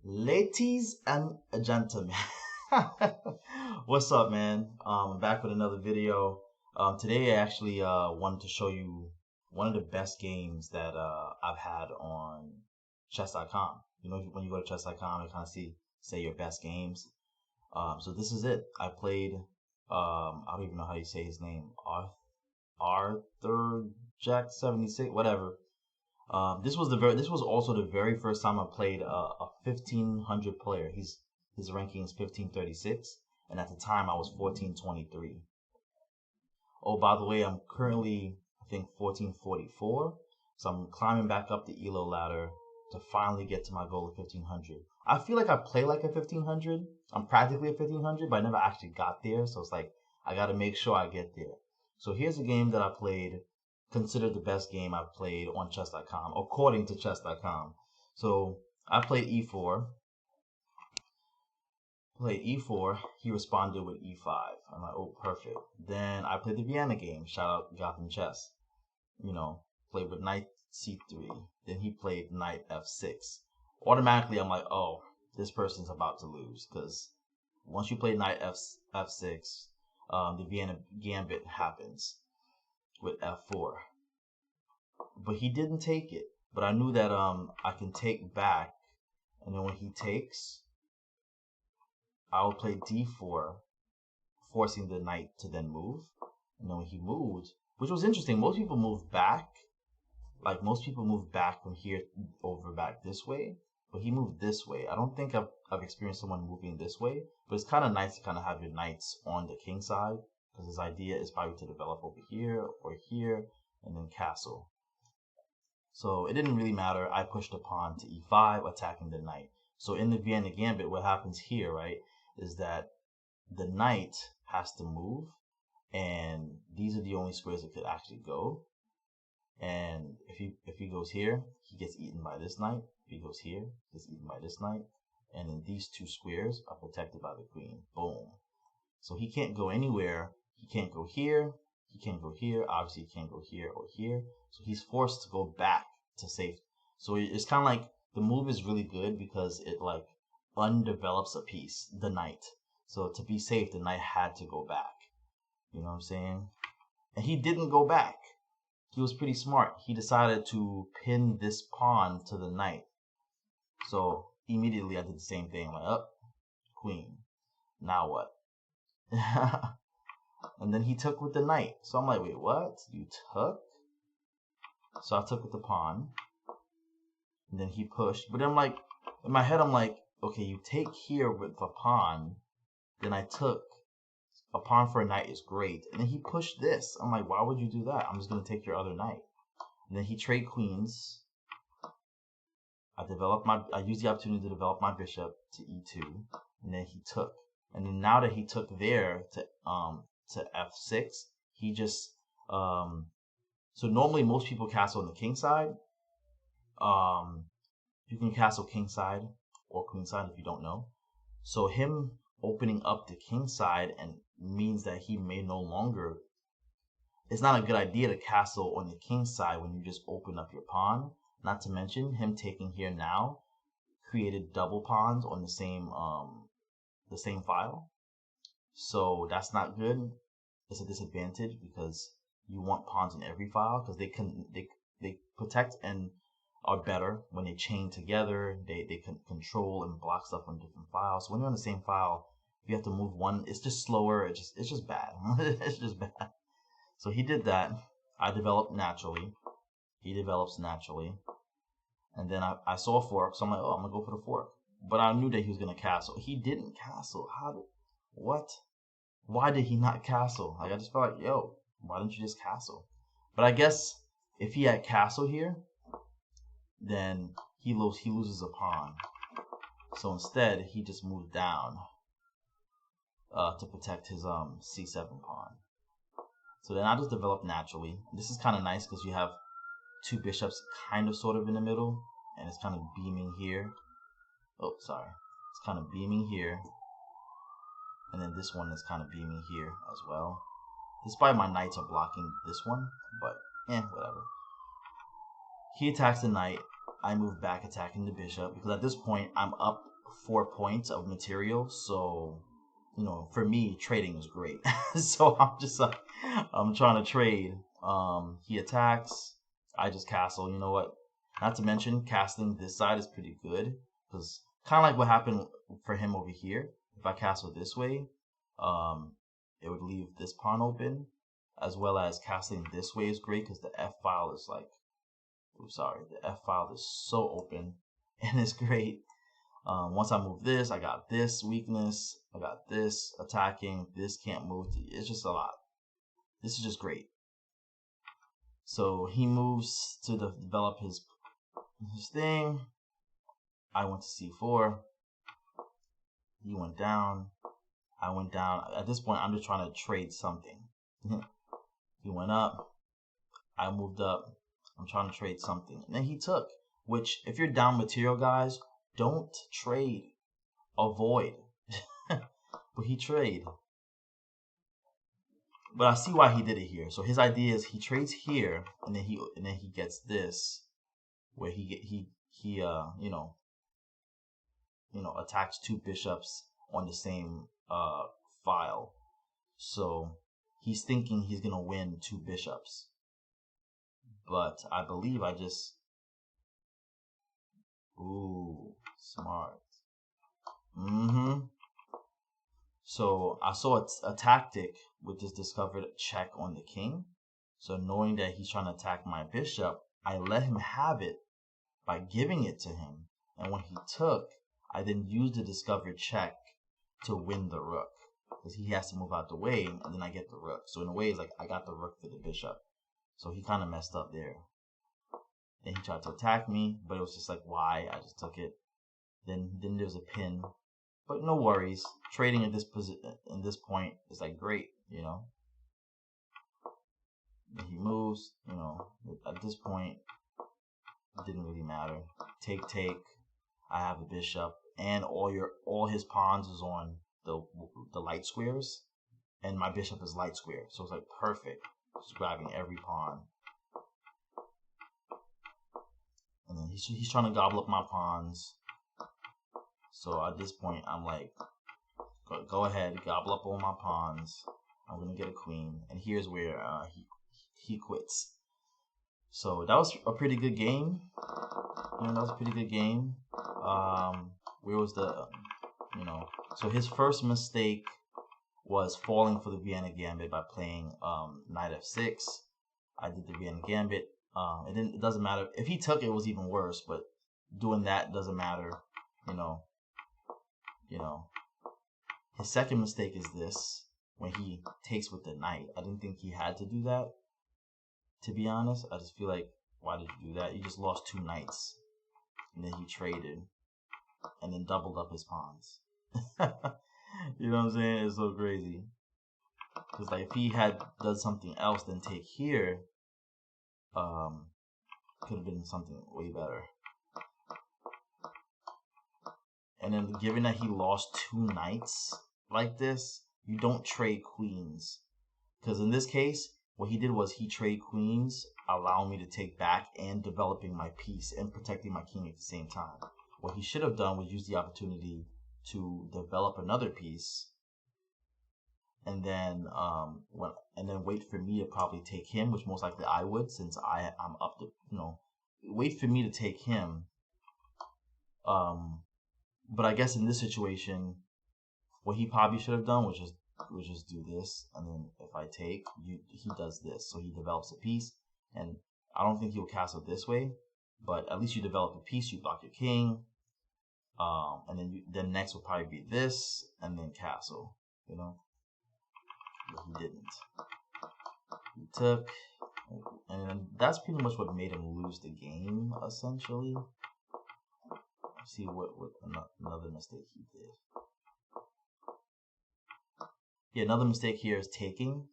Ladies and gentlemen, what's up, man? Back with another video. Today I actually wanted to show you one of the best games that I've had on chess.com. You know, when you go to chess.com, you kind of say your best games. So this is it. I played. I don't even know how you say his name. Arthur Jack 76, whatever. This was also the very first time I played a 1500 player. His ranking is 1536, and at the time I was 1423. Oh, by the way, I'm currently I think 1444, so I'm climbing back up the elo ladder to finally get to my goal of 1500. I feel like I play like a 1500. I'm practically a 1500, but I never actually got there, so it's like I got to make sure I get there. So here's a game that I played, considered the best game I've played on chess.com, according to chess.com. So I played e4, he responded with e5. I'm like, oh, perfect. Then I played the Vienna game. Shout out Gotham Chess. You know, played with knight c3. Then he played knight f6. Automatically, I'm like, oh, this person's about to lose because once you play knight f6, the Vienna gambit happens with f4. But he didn't take it. But I knew that I can take back, and then when he takes, I will play d4, forcing the knight to then move. And then when he moved, which was interesting, most people move back. Like most people move back from here over back this way, but he moved this way. I don't think I've experienced someone moving this way, but it's kind of nice to kind of have your knights on the king side because his idea is probably to develop over here or here and then castle. So it didn't really matter. I pushed a pawn to e5, attacking the knight. So in the Vienna gambit, what happens here, right, is that the knight has to move, and these are the only squares it could actually go. And if he goes here, he gets eaten by this knight. If he goes here, he gets eaten by this knight. And then these two squares are protected by the queen. Boom. So he can't go anywhere. He can't go here. He can't go here. Obviously, he can't go here or here. So he's forced to go back to safety. So it's kind of like the move is really good because it like undevelops a piece, the knight. So to be safe, the knight had to go back. You know what I'm saying? And he didn't go back. He was pretty smart. He decided to pin this pawn to the knight. So immediately I did the same thing. Like, up, queen. Now what? And then he took with the knight. So I'm like, wait, what? You took? So I took with the pawn. And then he pushed. But I'm like, in my head, I'm like, okay, you take here with the pawn. Then I took. A pawn for a knight is great. And then he pushed this. I'm like, why would you do that? I'm just going to take your other knight. And then he trade queens. I used the opportunity to develop my bishop to e2. And then he took. And then now that he took there to f6, he just so normally most people castle on the king side. You can castle king side or queen side if you don't know. So him opening up the king side and means that he may no longer. It's not a good idea to castle on the king side when you just open up your pawn. Not to mention him taking here now created double pawns on the same file. So that's not good. It's a disadvantage because you want pawns in every file because they protect and are better when they chain together. They can control and block stuff on different files. So when you're on the same file, if you have to move one, it's just slower. It's just bad. It's just bad. So he did that. I developed naturally. He develops naturally. And then I saw a fork, so I'm like, oh, I'm gonna go for the fork. But I knew that he was gonna castle. He didn't castle. What? Why did he not castle? Like I just felt like, yo, why didn't you just castle? But I guess if he had castle here, then he loses a pawn. So instead, he just moved down to protect his c7 pawn. So then I just developed naturally. This is kind of nice because you have two bishops kind of sort of in the middle, and it's kind of beaming here. Oh, sorry. It's kind of beaming here. And then this one is kind of beaming here as well. Despite my knights are blocking this one, but whatever. He attacks the knight. I move back attacking the bishop because at this point I'm up 4 points of material. So, you know, for me, trading is great. So I'm just like, I'm trying to trade. He attacks. I just castle. You know what? Not to mention, castling this side is pretty good because kind of like what happened for him over here. If I castle this way, it would leave this pawn open, as well as castling this way is great because the F file is like, oops, sorry, the F file is so open and it's great. Once I move this, I got this weakness, I got this attacking, this can't move. It's just a lot. This is just great. So he moves to develop his thing. I went to c4. He went down. I went down. At this point, I'm just trying to trade something. He went up. I moved up. I'm trying to trade something. And then he took, which if you're down material, guys, don't trade. Avoid. But he traded. But I see why he did it here. So his idea is he trades here, and then he gets this, where he attacks 2 bishops on the same file. So he's thinking he's gonna win 2 bishops. But I believe I just, ooh, smart. So I saw a tactic with this discovered check on the king. So knowing that he's trying to attack my bishop, I let him have it by giving it to him. And when he took, I then used the discovered check to win the rook. Because he has to move out the way, and then I get the rook. So in a way, it's like I got the rook for the bishop. So he kind of messed up there. Then he tried to attack me, but it was just like, why? I just took it. Then there's a pin. But no worries. Trading at this point is like great, you know. Then he moves, you know. At this point, it didn't really matter. Take. I have a bishop, and all his pawns is on the light squares, and my bishop is light square, so it's like perfect. Just grabbing every pawn, and then he's trying to gobble up my pawns. So at this point, I'm like, go ahead, gobble up all my pawns. I'm gonna get a queen, and here's where he quits. So that was a pretty good game. That was a pretty good game. Where was the, so his first mistake was falling for the Vienna Gambit by playing knight f6. I did the Vienna Gambit. It doesn't matter. If he took it, it was even worse, but doing that doesn't matter. His second mistake is this, when he takes with the knight. I didn't think he had to do that, to be honest. I just feel like, why did you do that? You just lost 2 knights. And then he traded and then doubled up his pawns. You know what I'm saying? It's so crazy. Because like if he had done something else than take here, could have been something way better. And then given that he lost 2 knights like this, you don't trade queens. Because in this case, what he did was he traded queens, allowing me to take back and developing my piece and protecting my king at the same time. What he should have done was use the opportunity to develop another piece, and then wait for me to probably take him, which most likely I would, since I'm up to wait for me to take him. But I guess in this situation, what he probably should have done was just do this, and then if I take, he does this, so he develops a piece. And I don't think he'll castle this way, but at least you develop a piece, you block your king, and then next will probably be this, and then castle, But he didn't. He took, and that's pretty much what made him lose the game, essentially. Let's see what another mistake he did. Yeah, another mistake here is taking.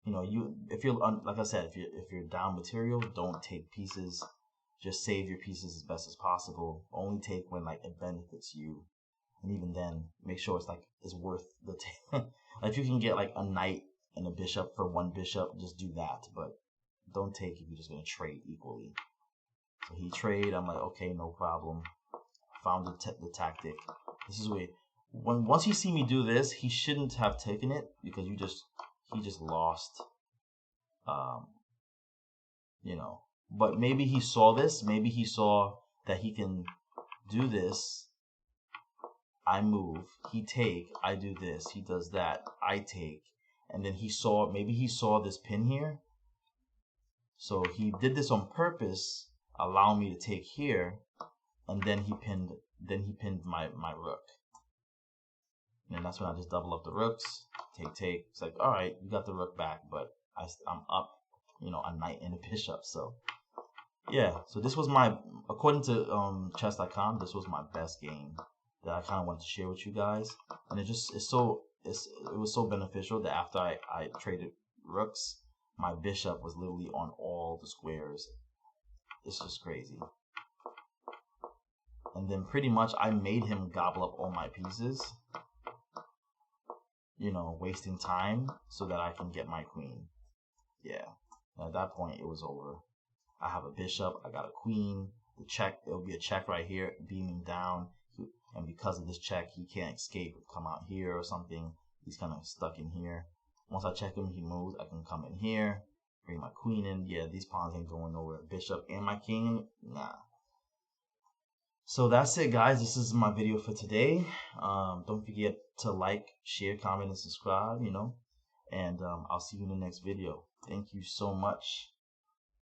If you're like I said, if you're down material, don't take pieces. Just save your pieces as best as possible. Only take when like it benefits you, and even then, make sure it's worth the take. Like if you can get like a knight and a bishop for 1 bishop, just do that. But don't take if you're just gonna trade equally. So he trade. I'm like, okay, no problem. Found the tactic. This is where once he see me do this, he shouldn't have taken it because he just lost. You know, but maybe he saw this. Maybe he saw that he can do this. I move, he take, I do this, he does that, I take, and then maybe he saw this pin here. So he did this on purpose, allow me to take here, and then he pinned my rook. And that's when I just double up the rooks, take. It's like, all right, you got the rook back, but I'm up, a knight and a bishop. So yeah, so this was according to chess.com, this was my best game that I kind of wanted to share with you guys. And it was so beneficial that after I traded rooks, my bishop was literally on all the squares. It's just crazy. And then pretty much I made him gobble up all my pieces, wasting time so that I can get my queen. Yeah, at that point it was over. I have a bishop, I got a queen, the check, it'll be a check right here, beaming down, and because of this check, he can't escape, come out here or something. He's kind of stuck in here. Once I check him, he moves, I can come in here, bring my queen in. Yeah, these pawns ain't going nowhere. Bishop and my king, nah. So that's it, guys. This is my video for today. Don't forget to like, share, comment, and subscribe, and I'll see you in the next video. Thank you so much.